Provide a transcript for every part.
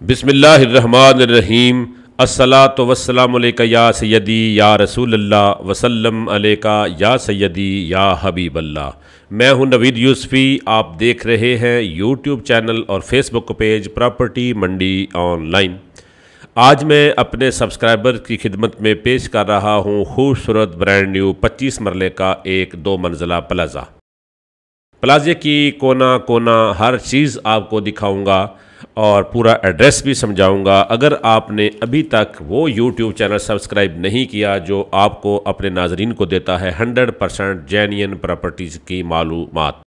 बिस्मिल्लाहिर्रहमानिर्रहीम। अस्सलातु वस्सलामु अलैका या सय्यदी या रसूलल्लाह वसल्लम अलैका या सय्यदी या हबीबल्लाह। मैं हूं नवीद यूसुफ़ी। आप देख रहे हैं यूट्यूब चैनल और फेसबुक पेज प्रॉपर्टी मंडी ऑनलाइन। आज मैं अपने सब्सक्राइबर की खिदमत में पेश कर रहा हूं खूबसूरत ब्रांड न्यू 25 मरले का एक 2 मंजिला प्लाज़ा। प्लाज़े की कोना कोना हर चीज़ आपको दिखाऊंगा और पूरा एड्रेस भी समझाऊंगा। अगर आपने अभी तक वो यूट्यूब चैनल सब्सक्राइब नहीं किया जो आपको अपने नाजरीन को देता है 100% जेन्युइन प्रॉपर्टीज़ की मालूमात,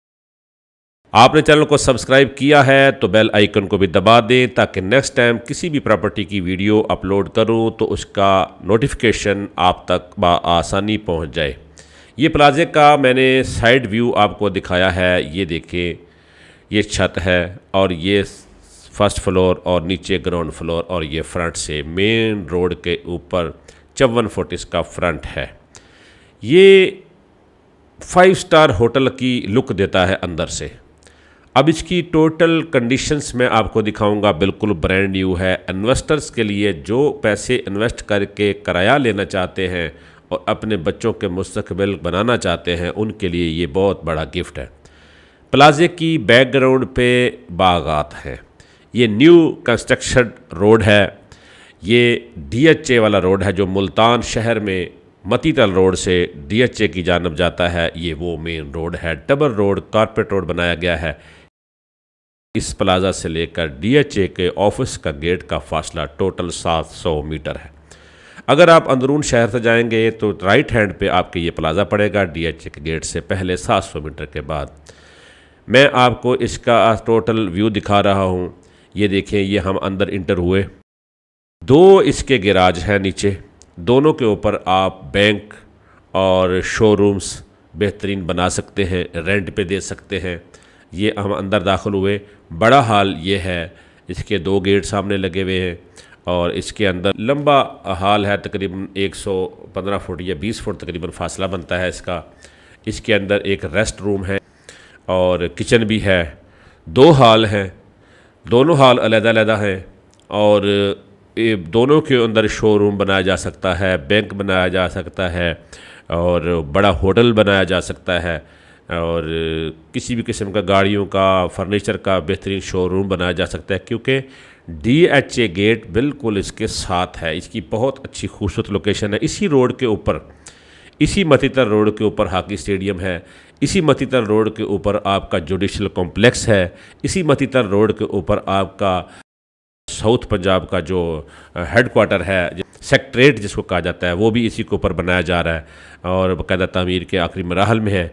आपने चैनल को सब्सक्राइब किया है तो बेल आइकन को भी दबा दें ताकि नेक्स्ट टाइम किसी भी प्रॉपर्टी की वीडियो अपलोड करूं तो उसका नोटिफिकेशन आप तक आसानी पहुंच जाए। ये प्लाज़े का मैंने साइड व्यू आपको दिखाया है। ये देखिए, ये छत है और ये फर्स्ट फ्लोर और नीचे ग्राउंड फ्लोर, और ये फ्रंट से मेन रोड के ऊपर 54 फुट इसका फ्रंट है। ये 5 स्टार होटल की लुक देता है अंदर से। अब इसकी टोटल कंडीशंस मैं आपको दिखाऊंगा। बिल्कुल ब्रांड न्यू है। इन्वेस्टर्स के लिए जो पैसे इन्वेस्ट करके किराया लेना चाहते हैं और अपने बच्चों के मुस्तकबिल बनाना चाहते हैं, उनके लिए ये बहुत बड़ा गिफ्ट है। प्लाज़े की बैकग्राउंड पे बागात हैं। ये न्यू कंस्ट्रक्शन रोड है। ये DHA वाला रोड है जो मुल्तान शहर में मतीतल रोड से DHA की जानब जाता है। ये वो मेन रोड है। डबल रोड कारपेट रोड बनाया गया है। इस प्लाज़ा से लेकर DHA के ऑफिस का गेट का फासला टोटल 700 मीटर है। अगर आप अंदरून शहर से जाएंगे तो राइट हैंड पे आपके ये प्लाज़ा पड़ेगा DHA के गेट से पहले 700 मीटर के बाद। मैं आपको इसका टोटल व्यू दिखा रहा हूँ। ये देखें, ये हम अंदर इंटर हुए। 2 इसके गैराज हैं नीचे। दोनों के ऊपर आप बैंक और शोरूम्स बेहतरीन बना सकते हैं, रेंट पे दे सकते हैं। ये हम अंदर दाखिल हुए। बड़ा हाल ये है। इसके 2 गेट सामने लगे हुए हैं और इसके अंदर लंबा हाल है, तकरीबन 115 फुट या 20 फुट तकरीबन फासला बनता है इसका। इसके अंदर एक रेस्ट रूम है और किचन भी है। 2 हाल हैं, दोनों हाल अलग-अलग हैं और दोनों के अंदर शोरूम बनाया जा सकता है, बैंक बनाया जा सकता है और बड़ा होटल बनाया जा सकता है और किसी भी किस्म का गाड़ियों का, फर्नीचर का बेहतरीन शोरूम बनाया जा सकता है, क्योंकि DHA गेट बिल्कुल इसके साथ है। इसकी बहुत अच्छी खूबसूरत लोकेशन है। इसी रोड के ऊपर, इसी मतीतर रोड के ऊपर हॉकी स्टेडियम है। इसी मतीतर रोड के ऊपर आपका जुडिशल कॉम्प्लेक्स है। इसी मतीतर रोड के ऊपर आपका साउथ पंजाब का जो हेडक्वार्टर है, सेक्रेटरीट जिसको कहा जाता है, वो भी इसी के ऊपर बनाया जा रहा है और बाकायदा तामीर के आखिरी मराहल में है।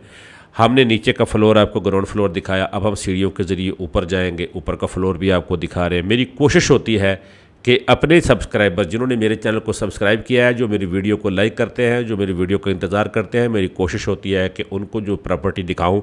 हमने नीचे का फ्लोर आपको ग्राउंड फ्लोर दिखाया। अब हम सीढ़ियों के ज़रिए ऊपर जाएंगे। ऊपर का फ्लोर भी आपको दिखा रहे हैं। मेरी कोशिश होती है कि अपने सब्सक्राइबर जिन्होंने मेरे चैनल को सब्सक्राइब किया है, जो मेरी वीडियो को लाइक करते हैं, जो मेरी वीडियो का इंतज़ार करते हैं, मेरी कोशिश होती है कि उनको जो प्रॉपर्टी दिखाऊं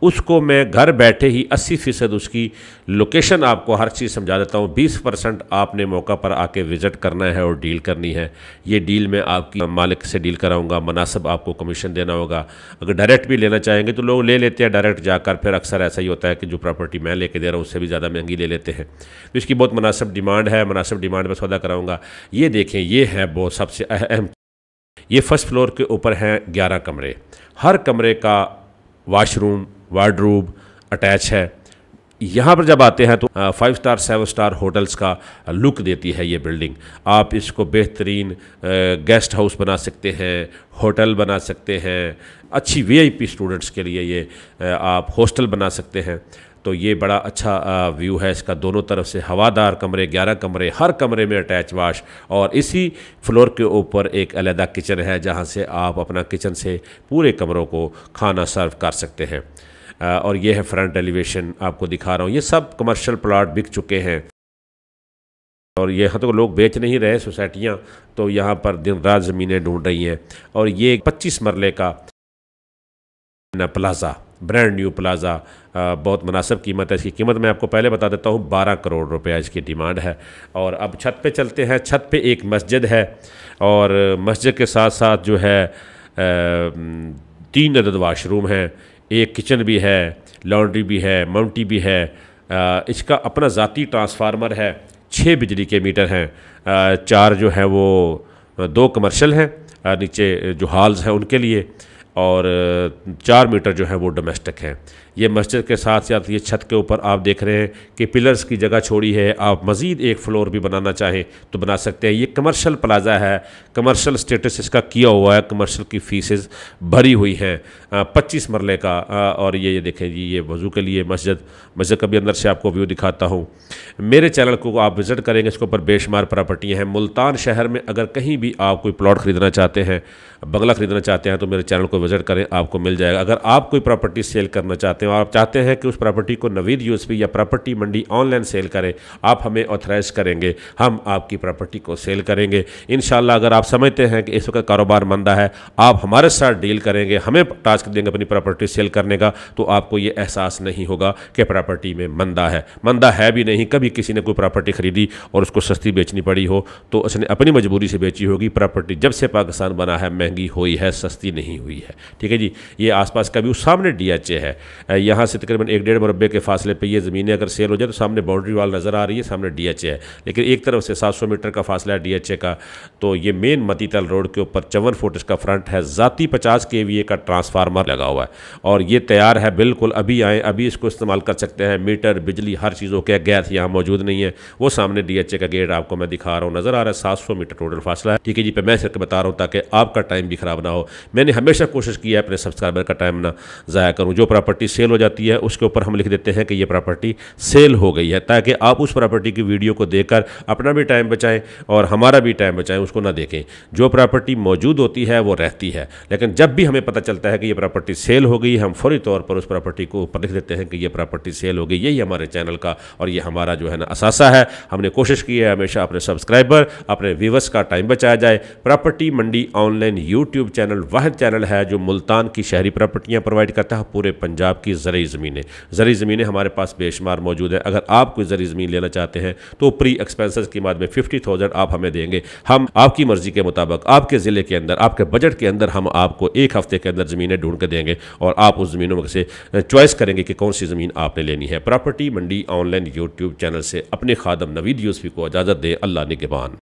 उसको मैं घर बैठे ही 80% उसकी लोकेशन आपको हर चीज़ समझा देता हूँ। 20% आपने मौका पर आके विज़िट करना है और डील करनी है। ये डील मैं आपकी मालिक से डील कराऊंगा। मुनासिब आपको कमीशन देना होगा। अगर डायरेक्ट भी लेना चाहेंगे तो लोग ले लेते हैं डायरेक्ट जाकर, फिर अक्सर ऐसा ही होता है कि जो प्रॉपर्टी मैं लेके दे रहा हूँ उससे भी ज़्यादा महंगी ले लेते हैं। तो इसकी बहुत मुनासिब डिमांड है। मुनासिब डिमांड में सौदा कराऊँगा। ये देखें, ये है बहुत सबसे अहम। ये फर्स्ट फ्लोर के ऊपर हैं 11 कमरे। हर कमरे का वाशरूम, वार्डरूब अटैच है। यहाँ पर जब आते हैं तो 5 स्टार 7 स्टार होटल्स का लुक देती है ये बिल्डिंग। आप इसको बेहतरीन गेस्ट हाउस बना सकते हैं, होटल बना सकते हैं। अच्छी VIP स्टूडेंट्स के लिए ये आप हॉस्टल बना सकते हैं। तो ये बड़ा अच्छा व्यू है इसका। दोनों तरफ से हवादार कमरे, 11 कमरे, हर कमरे में अटैच वाश, और इसी फ्लोर के ऊपर एक अलहदा किचन है जहाँ से आप अपना किचन से पूरे कमरों को खाना सर्व कर सकते हैं। और ये है फ्रंट एलिवेशन आपको दिखा रहा हूँ। ये सब कमर्शियल प्लाट बिक चुके हैं और यहाँ तो लोग बेच नहीं रहे सोसाइटियाँ, तो यहाँ पर दिन रात ज़मीनें ढूंढ रही हैं। और ये 25 मरले का प्लाज़ा, ब्रांड न्यू प्लाज़ा, बहुत मुनासिब कीमत है। इसकी कीमत मैं आपको पहले बता देता हूँ, 12 करोड़ रुपया इसकी डिमांड है। और अब छत पे चलते हैं। छत पे एक मस्जिद है और मस्जिद के साथ साथ जो है 3 अदद वाशरूम हैं, एक किचन भी है, लॉन्ड्री भी है, माउंटी भी है। इसका अपना ज़ाती ट्रांसफार्मर है। 6 बिजली के मीटर हैं, 4 जो है वो 2 कमर्शियल हैं, नीचे जो हॉल्स हैं उनके लिए, और 4 मीटर जो है वो डोमेस्टिक हैं। ये मस्जिद के साथ साथ ये छत के ऊपर आप देख रहे हैं कि पिलर्स की जगह छोड़ी है। आप मज़ीद एक फ्लोर भी बनाना चाहें तो बना सकते हैं। ये कमर्शियल प्लाजा है, कमर्शियल स्टेटस इसका किया हुआ है, कमर्शियल की फ़ीसेस भरी हुई हैं, 25 मरले का। और ये देखें जी, ये वज़ू के लिए मस्जिद का भी अंदर से आपको व्यू दिखाता हूँ। मेरे चैनल को आप विज़िट करेंगे, इसके ऊपर बेशुमार प्रॉपर्टियाँ हैं। मुल्तान शहर में अगर कहीं भी आप कोई प्लॉट ख़रीदना चाहते हैं, बंगला ख़रीदना चाहते हैं, तो मेरे चैनल को विज़िट करें, आपको मिल जाएगा। अगर आप कोई प्रॉपर्टी सेल करना चाहते हैं और आप चाहते हैं कि उस प्रॉपर्टी को नवीद यूएसपी या प्रॉपर्टी मंडी ऑनलाइन सेल करें, आप हमें ऑथराइज करेंगे, हम आपकी प्रॉपर्टी को सेल करेंगे इंशाल्लाह। अगर आप समझते हैं कि इस वक्त कारोबार मंदा है, आप हमारे साथ डील करेंगे, हमें टास्क देंगे अपनी प्रॉपर्टी सेल करने का, तो आपको ये एहसास नहीं होगा कि प्रॉपर्टी में मंदा है भी नहीं। कभी किसी ने कोई प्रॉपर्टी खरीदी और उसको सस्ती बेचनी पड़ी हो तो उसने अपनी मजबूरी से बेची होगी। प्रॉपर्टी जब से पाकिस्तान बना है महंगी हुई है, सस्ती नहीं हुई है। ठीक है जी। ये आसपास का व्यू, सामने DHA है, यहाँ से तकरीबन 1-1.5 मुरब्बे के फासले पे ये ज़मीनें अगर सेल हो जाए तो सामने बाउंड्री वाल नज़र आ रही है, सामने DHA है, लेकिन एक तरफ से 700 मीटर का फासला है DHA का। तो ये मेन मतीतल रोड के ऊपर 54 फुट इसका फ्रंट है, ज़ाती 50 kVA का ट्रांसफार्मर लगा हुआ है और ये तैयार है बिल्कुल। अभी आएँ, अभी इसको इस्तेमाल कर सकते हैं। मीटर, बिजली, हर चीज़ों के गैस यहाँ मौजूद नहीं है। वो सामने DHA का गेट आपको मैं दिखा रहा हूँ, नज़र आ रहा है। 700 मीटर टोटल फासला है। ठीक है जी। पे मैं सिर्फ बता रहा हूँ ताकि आपका टाइम भी ख़राब ना हो। मैंने हमेशा कोशिश की है अपने सब्सक्राइबर का टाइम ना ज़ाया करूँ। जो प्रॉपर्टी सेल हो जाती है उसके ऊपर हम लिख देते हैं कि ये प्रॉपर्टी सेल हो गई है, ताकि आप उस प्रॉपर्टी की वीडियो को देखकर अपना भी टाइम बचाएं और हमारा भी टाइम बचाएं, उसको ना देखें। जो प्रॉपर्टी मौजूद होती है वो रहती है, लेकिन जब भी हमें पता चलता है कि ये प्रॉपर्टी सेल हो गई, हम फौरी तौर पर उस प्रॉपर्टी को ऊपर लिख देते हैं कि ये प्रॉपर्टी सेल हो गई। यही हमारे चैनल का और ये हमारा जो है ना असासा है। हमने कोशिश की है हमेशा अपने सब्सक्राइबर, अपने व्यूवर्स का टाइम बचाया जाए। प्रॉपर्टी मंडी ऑनलाइन यूट्यूब चैनल वाहिद चैनल है जो मुल्तान की शहरी प्रॉपर्टियाँ प्रोवाइड करता है। पूरे पंजाब की ज़रूरी ज़मीनें हमारे पास बेशुमार मौजूद है। अगर आप कोई ज़रूरी ज़मीन लेना चाहते हैं तो प्री एक्सपेंसेस की मद में 50,000 आप हमें देंगे। हम आपकी मर्ज़ी के मुताबिक आपके ज़िले के अंदर, आपके बजट के अंदर हम आपको 1 हफ्ते के अंदर ज़मीनें ढूंढ कर देंगे और आप उस ज़मीनों में से चॉइस करेंगे कि कौन सी ज़मीन आपने लेनी है। प्रॉपर्टी मंडी ऑनलाइन यूट्यूब चैनल से अपने खादम नवीद यूसुफी को इजाज़त दें। अल्लाह निगहबान।